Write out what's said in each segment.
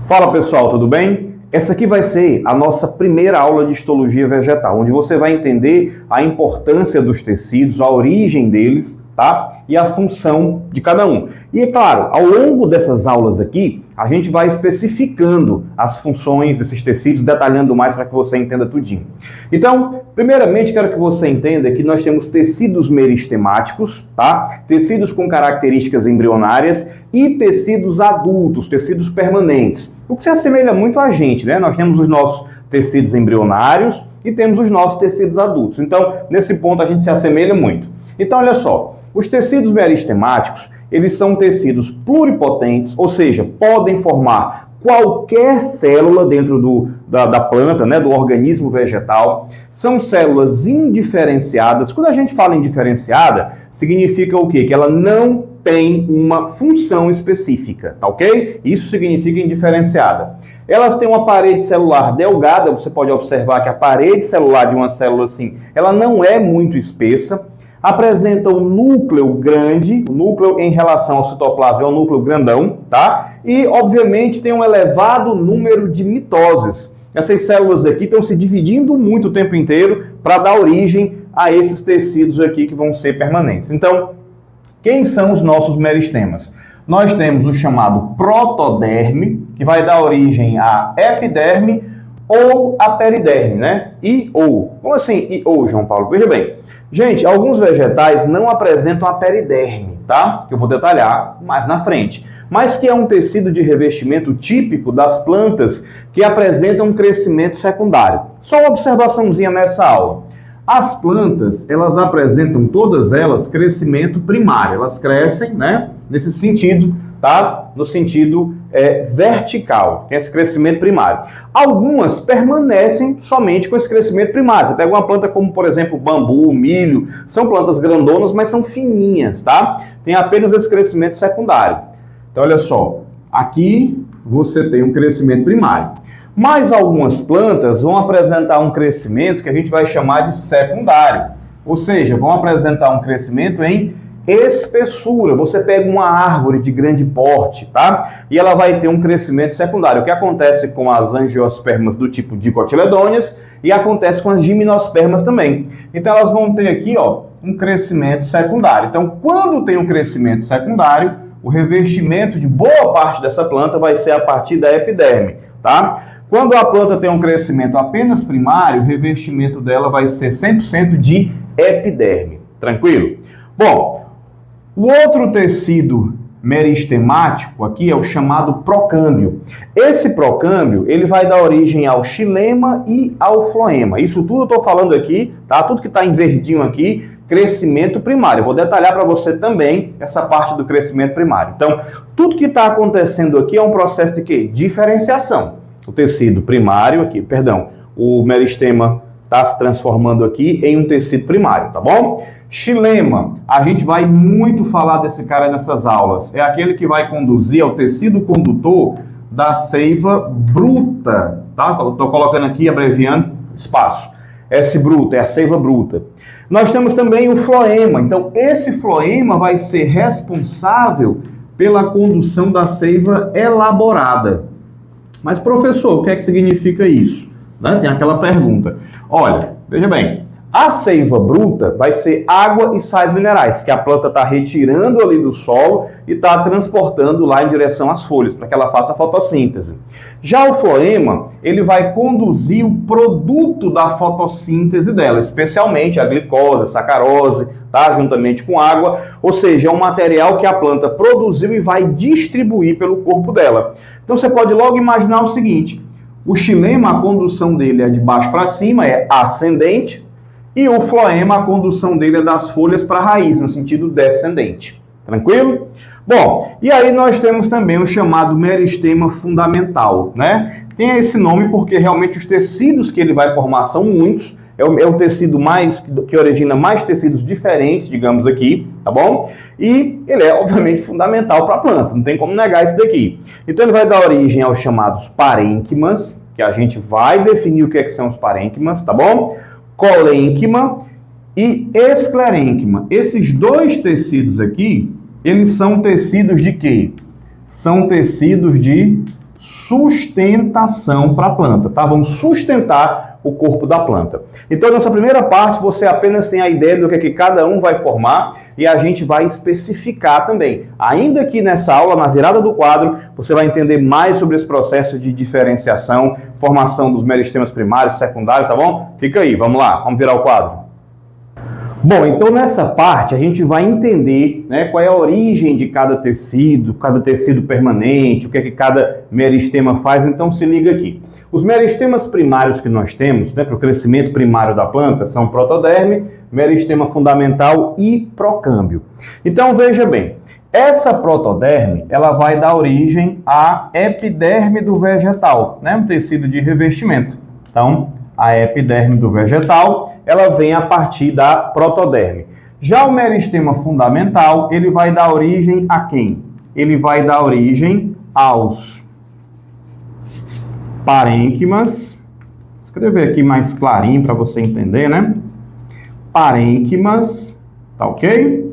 Fala pessoal, tudo bem? Essa aqui vai ser a nossa primeira aula de histologia vegetal, onde você vai entender a importância dos tecidos, a origem deles, tá? E a função de cada um. E é claro, ao longo dessas aulas aqui, a gente vai especificando as funções desses tecidos, detalhando mais para que você entenda tudinho. Então, primeiramente, quero que você entenda que nós temos tecidos meristemáticos, tá? Tecidos com características embrionárias e tecidos adultos, tecidos permanentes. O que se assemelha muito a gente, né? Nós temos os nossos tecidos embrionários e temos os nossos tecidos adultos. Então, nesse ponto, a gente se assemelha muito. Então, olha só, os tecidos meristemáticos, eles são tecidos pluripotentes, ou seja, podem formar qualquer célula dentro da planta, né, do organismo vegetal. São células indiferenciadas. Quando a gente fala indiferenciada, significa o quê? Que ela não tem uma função específica, tá ok? Isso significa indiferenciada. Elas têm uma parede celular delgada, você pode observar que a parede celular de uma célula assim, ela não é muito espessa. Apresenta um núcleo grande, o núcleo em relação ao citoplasma é um núcleo grandão, tá? E, obviamente, tem um elevado número de mitoses. Essas células aqui estão se dividindo muito o tempo inteiro para dar origem a esses tecidos aqui que vão ser permanentes. Então, quem são os nossos meristemas? Nós temos o chamado protoderme, que vai dar origem à epiderme ou à periderme, né? Como assim João Paulo? Veja bem. Gente, alguns vegetais não apresentam a periderme, tá? Que eu vou detalhar mais na frente. Mas que é um tecido de revestimento típico das plantas que apresentam um crescimento secundário. Só uma observaçãozinha nessa aula. As plantas, elas apresentam, todas elas, crescimento primário. Elas crescem, né? Nesse sentido, tá? No sentido vertical, tem esse crescimento primário. Algumas permanecem somente com esse crescimento primário. Você pega uma planta como, por exemplo, bambu, milho, são plantas grandonas, mas são fininhas, tá? Tem apenas esse crescimento secundário. Então, olha só, aqui você tem um crescimento primário. Mas algumas plantas vão apresentar um crescimento que a gente vai chamar de secundário. Ou seja, vão apresentar um crescimento em espessura. Você pega uma árvore de grande porte, tá? E ela vai ter um crescimento secundário. O que acontece com as angiospermas do tipo dicotiledôneas e acontece com as gimnospermas também. Então elas vão ter aqui, ó, um crescimento secundário. Então, quando tem um crescimento secundário, o revestimento de boa parte dessa planta vai ser a partir da epiderme, tá? Quando a planta tem um crescimento apenas primário, o revestimento dela vai ser 100% de epiderme. Tranquilo? Bom, o outro tecido meristemático aqui é o chamado procâmbio. Esse procâmbio, ele vai dar origem ao xilema e ao floema. Isso tudo eu estou falando aqui, tá? Tudo que está em verdinho aqui, crescimento primário. Eu vou detalhar para você também essa parte do crescimento primário. Então, tudo que está acontecendo aqui é um processo de quê? Diferenciação. O tecido primário aqui, o meristema está se transformando aqui em um tecido primário, tá bom? Xilema, a gente vai muito falar desse cara nessas aulas. É aquele que vai conduzir ao tecido condutor da seiva bruta, tá? Estou colocando aqui, abreviando, espaço. S bruta, é a seiva bruta. Nós temos também o floema. Então, esse floema vai ser responsável pela condução da seiva elaborada. Mas, professor, o que é que significa isso? Né? Tem aquela pergunta. Olha, veja bem. A seiva bruta vai ser água e sais minerais, que a planta está retirando ali do solo e está transportando lá em direção às folhas, para que ela faça a fotossíntese. Já o floema, ele vai conduzir o produto da fotossíntese dela, especialmente a glicose, a sacarose, tá? Juntamente com água, ou seja, é um material que a planta produziu e vai distribuir pelo corpo dela. Então você pode logo imaginar o seguinte, o xilema, a condução dele é de baixo para cima, é ascendente, e o floema, a condução dele é das folhas para a raiz, no sentido descendente. Tranquilo? Bom, e aí nós temos também o chamado meristema fundamental, né? Tem esse nome porque realmente os tecidos que ele vai formar são muitos. É o tecido que origina mais tecidos diferentes, digamos aqui, tá bom? E ele é, obviamente, fundamental para a planta, não tem como negar isso daqui. Então ele vai dar origem aos chamados parênquimas, que a gente vai definir o que são os parênquimas, tá bom? Colênquima e esclerênquima. Esses dois tecidos aqui, eles são tecidos de quê? São tecidos de sustentação para a planta, tá? Vamos sustentar o corpo da planta. Então, nessa primeira parte, você apenas tem a ideia do que é que cada um vai formar e a gente vai especificar também. Ainda que nessa aula, na virada do quadro, você vai entender mais sobre esse processo de diferenciação, formação dos meristemas primários, secundários, tá bom? Fica aí, vamos lá, vamos virar o quadro. Bom, então nessa parte a gente vai entender, né, qual é a origem de cada tecido permanente, o que é que cada meristema faz. Então se liga aqui. Os meristemas primários que nós temos, né, para o crescimento primário da planta são protoderme, meristema fundamental e procâmbio. Então veja bem, essa protoderme ela vai dar origem à epiderme do vegetal, né, um tecido de revestimento. Então a epiderme do vegetal ela vem a partir da protoderme. Já o meristema fundamental, ele vai dar origem a quem? Ele vai dar origem aos parênquimas. Vou escrever aqui mais clarinho para você entender, né? Parênquimas, tá ok?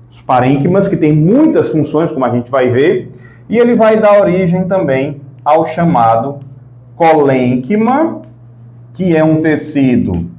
Os parênquimas que tem muitas funções, como a gente vai ver. E ele vai dar origem também ao chamado colênquima, que é um tecido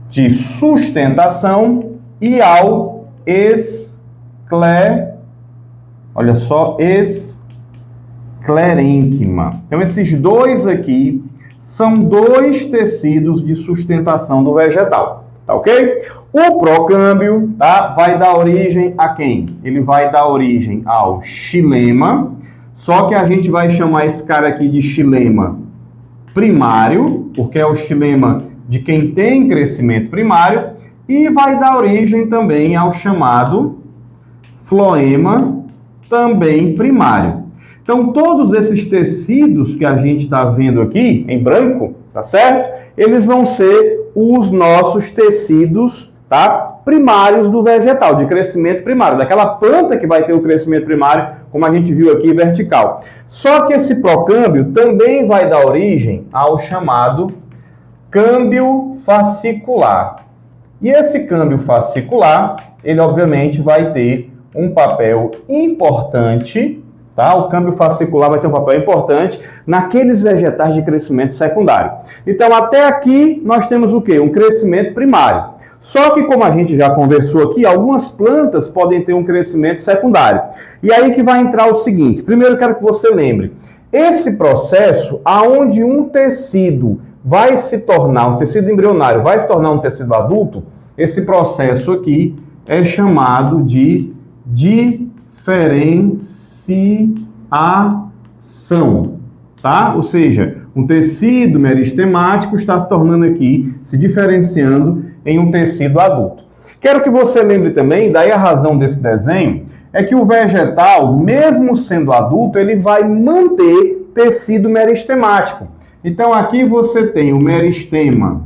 de sustentação, e ao esclerênquima. Então, esses dois aqui são dois tecidos de sustentação do vegetal, tá ok? O procâmbio, tá, vai dar origem a quem? Ele vai dar origem ao xilema, só que a gente vai chamar esse cara aqui de xilema primário, porque é o xilema de quem tem crescimento primário, e vai dar origem também ao chamado floema, também primário. Então, todos esses tecidos que a gente está vendo aqui, em branco, tá certo? Eles vão ser os nossos tecidos, tá? Primários do vegetal, de crescimento primário, daquela planta que vai ter o crescimento primário, como a gente viu aqui, vertical. Só que esse procâmbio também vai dar origem ao chamado câmbio fascicular. E esse câmbio fascicular, ele obviamente vai ter um papel importante, tá? O câmbio fascicular vai ter um papel importante naqueles vegetais de crescimento secundário. Então, até aqui, nós temos o quê? Um crescimento primário. Só que, como a gente já conversou aqui, algumas plantas podem ter um crescimento secundário. E aí que vai entrar o seguinte. Primeiro, eu quero que você lembre. Esse processo, aonde um tecido vai se tornar, um tecido embrionário vai se tornar um tecido adulto, esse processo aqui é chamado de diferenciação, tá? Ou seja, um tecido meristemático está se tornando aqui, se diferenciando em um tecido adulto. Quero que você lembre também, daí a razão desse desenho, é que o vegetal, mesmo sendo adulto, ele vai manter tecido meristemático. Então, aqui você tem o meristema,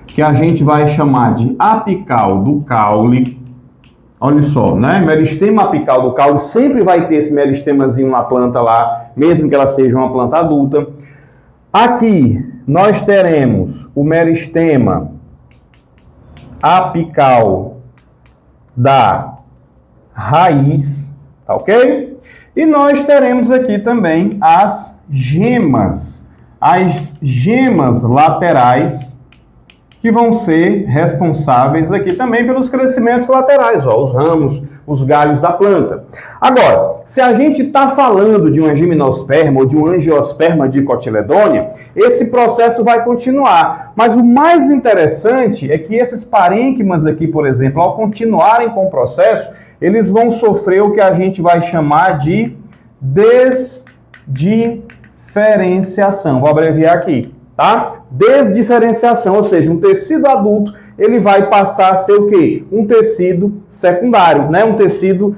que a gente vai chamar de apical do caule. Olha só, né? Meristema apical do caule sempre vai ter esse meristemazinho na planta lá, mesmo que ela seja uma planta adulta. Aqui, nós teremos o meristema apical da raiz, tá ok? E nós teremos aqui também as gemas laterais, que vão ser responsáveis aqui também pelos crescimentos laterais, ó, os ramos, os galhos da planta. Agora, se a gente está falando de uma gimnosperma ou de um angiosperma dicotiledônia, esse processo vai continuar. Mas o mais interessante é que esses parênquimas aqui, por exemplo, ao continuarem com o processo, eles vão sofrer o que a gente vai chamar de desdiferenciação. Vou abreviar aqui, tá? Desdiferenciação, ou seja, um tecido adulto, ele vai passar a ser o quê? Um tecido secundário, né? Um tecido,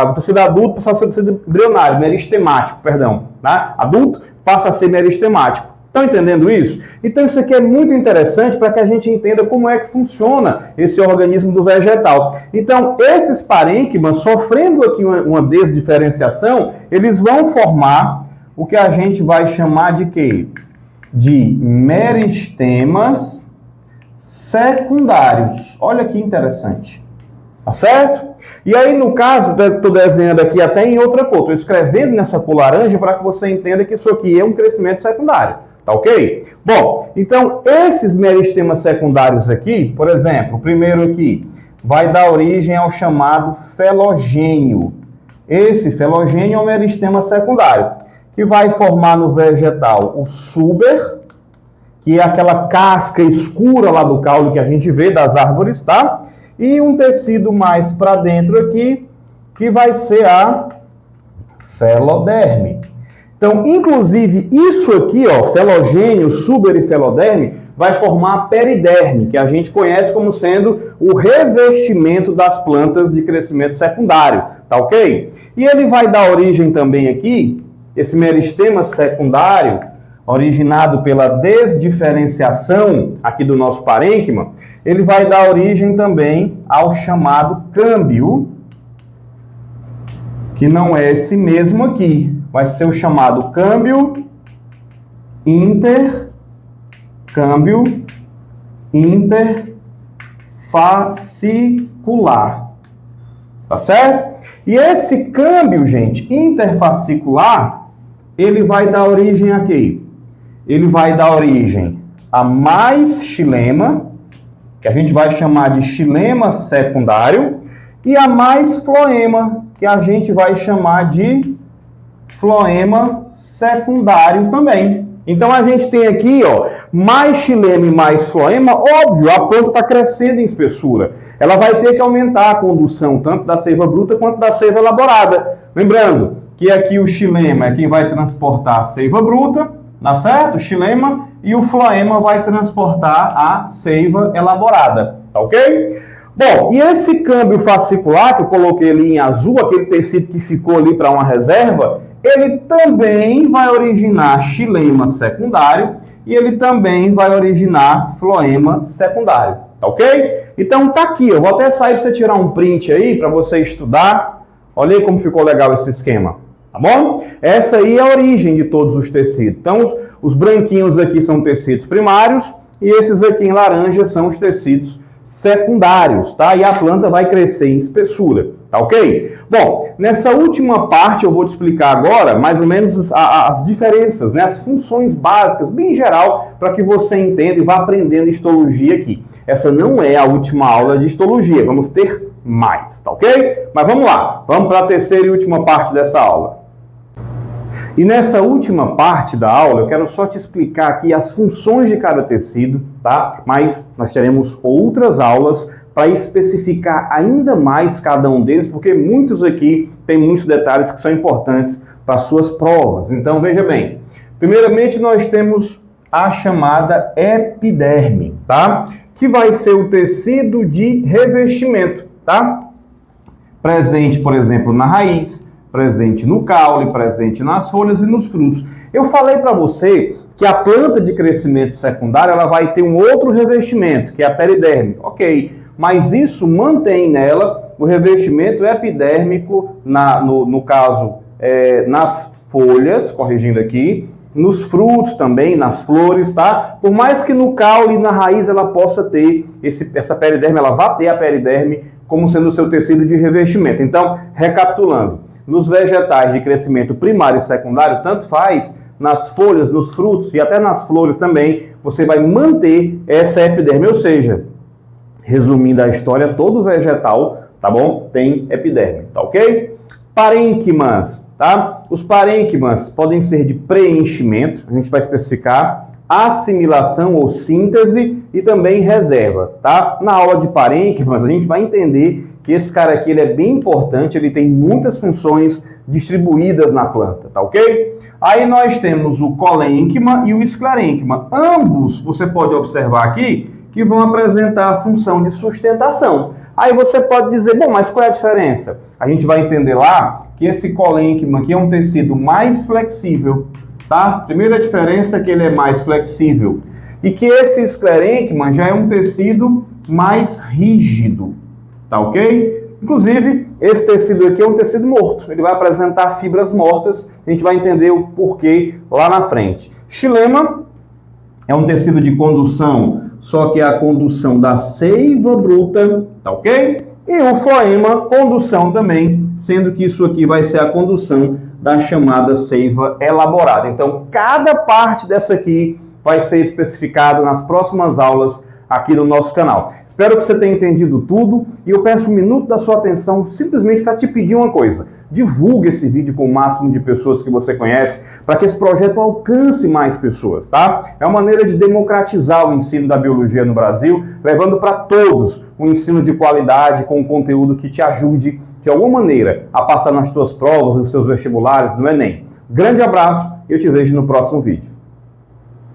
o tecido adulto passa a ser um tecido embrionário, meristemático, perdão, tá? Adulto passa a ser meristemático. Estão entendendo isso? Então isso aqui é muito interessante para que a gente entenda como é que funciona esse organismo do vegetal. Então, esses parênquimas, sofrendo aqui uma desdiferenciação, eles vão formar o que a gente vai chamar de quê? De meristemas secundários. Olha que interessante. Tá certo? E aí, no caso, estou desenhando aqui até em outra cor. Estou escrevendo nessa cor laranja para que você entenda que isso aqui é um crescimento secundário. Tá ok? Bom, então, esses meristemas secundários aqui, por exemplo, o primeiro aqui, vai dar origem ao chamado felogênio. Esse felogênio é um meristema secundário, que vai formar no vegetal o suber, que é aquela casca escura lá do caule que a gente vê das árvores, tá? E um tecido mais para dentro aqui, que vai ser a feloderme. Então, inclusive, isso aqui, ó, felogênio, suber e feloderme, vai formar a periderme, que a gente conhece como sendo o revestimento das plantas de crescimento secundário, tá ok? E ele vai dar origem também aqui, esse meristema secundário, originado pela desdiferenciação aqui do nosso parênquima, ele vai dar origem também ao chamado câmbio, que não é esse mesmo aqui. Vai ser o chamado câmbio interfascicular. Tá certo? E esse câmbio, gente, interfascicular, ele vai dar origem a quê? Ele vai dar origem a mais xilema, que a gente vai chamar de xilema secundário, e a mais floema, que a gente vai chamar de floema secundário também. Então a gente tem aqui, ó, mais xilema e mais floema. Óbvio, a planta está crescendo em espessura. Ela vai ter que aumentar a condução tanto da seiva bruta quanto da seiva elaborada. Lembrando que aqui o xilema é quem vai transportar a seiva bruta, tá certo? O xilema, e o floema vai transportar a seiva elaborada, tá ok? Bom, e esse câmbio fascicular, que eu coloquei ali em azul, aquele tecido que ficou ali para uma reserva, ele também vai originar xilema secundário e ele também vai originar floema secundário, tá ok? Então tá aqui, eu vou até sair para você tirar um print aí, para você estudar. Olha aí como ficou legal esse esquema, tá bom? Essa aí é a origem de todos os tecidos. Então, os branquinhos aqui são tecidos primários e esses aqui em laranja são os tecidos secundários, tá? E a planta vai crescer em espessura, tá ok? Bom, nessa última parte eu vou te explicar agora mais ou menos as diferenças, né? As funções básicas, bem geral, para que você entenda e vá aprendendo histologia aqui. Essa não é a última aula de histologia, vamos ter mais, tá ok? Mas vamos lá, vamos para a terceira e última parte dessa aula. E nessa última parte da aula, eu quero só te explicar aqui as funções de cada tecido, tá? Mas nós teremos outras aulas para especificar ainda mais cada um deles, porque muitos aqui têm muitos detalhes que são importantes para suas provas. Então, veja bem. Primeiramente, nós temos a chamada epiderme, tá? Que vai ser o tecido de revestimento, tá? Presente, por exemplo, na raiz, presente no caule, presente nas folhas e nos frutos. Eu falei para você que a planta de crescimento secundário ela vai ter um outro revestimento, que é a periderme. Ok, mas isso mantém nela o revestimento epidérmico, no caso, nas folhas, corrigindo aqui, nos frutos também, nas flores, tá? Por mais que no caule e na raiz ela possa ter essa periderme, ela vai ter a periderme como sendo o seu tecido de revestimento. Então, recapitulando, nos vegetais de crescimento primário e secundário, tanto faz, nas folhas, nos frutos e até nas flores também, você vai manter essa epiderme, ou seja, resumindo a história, todo vegetal, tá bom? Tem epiderme, tá ok? Parênquimas, tá? Os parênquimas podem ser de preenchimento, a gente vai especificar, assimilação ou síntese e também reserva, tá? Na aula de parênquimas, a gente vai entender que esse cara aqui ele é bem importante, ele tem muitas funções distribuídas na planta, tá ok? Aí nós temos o colênquima e o esclerênquima. Ambos, você pode observar aqui, que vão apresentar a função de sustentação. Aí você pode dizer, bom, mas qual é a diferença? A gente vai entender lá que esse colênquima aqui é um tecido mais flexível, tá? Primeira diferença é que ele é mais flexível. E que esse esclerênquima já é um tecido mais rígido. Tá ok? Inclusive, esse tecido aqui é um tecido morto. Ele vai apresentar fibras mortas. A gente vai entender o porquê lá na frente. Xilema é um tecido de condução, só que é a condução da seiva bruta. Tá ok? E o floema, condução também, sendo que isso aqui vai ser a condução da chamada seiva elaborada. Então, cada parte dessa aqui vai ser especificada nas próximas aulas aqui no nosso canal. Espero que você tenha entendido tudo e eu peço um minuto da sua atenção simplesmente para te pedir uma coisa. Divulgue esse vídeo com o máximo de pessoas que você conhece para que esse projeto alcance mais pessoas, tá? É uma maneira de democratizar o ensino da biologia no Brasil, levando para todos um ensino de qualidade com um conteúdo que te ajude de alguma maneira a passar nas tuas provas, nos seus vestibulares, no Enem. Grande abraço e eu te vejo no próximo vídeo.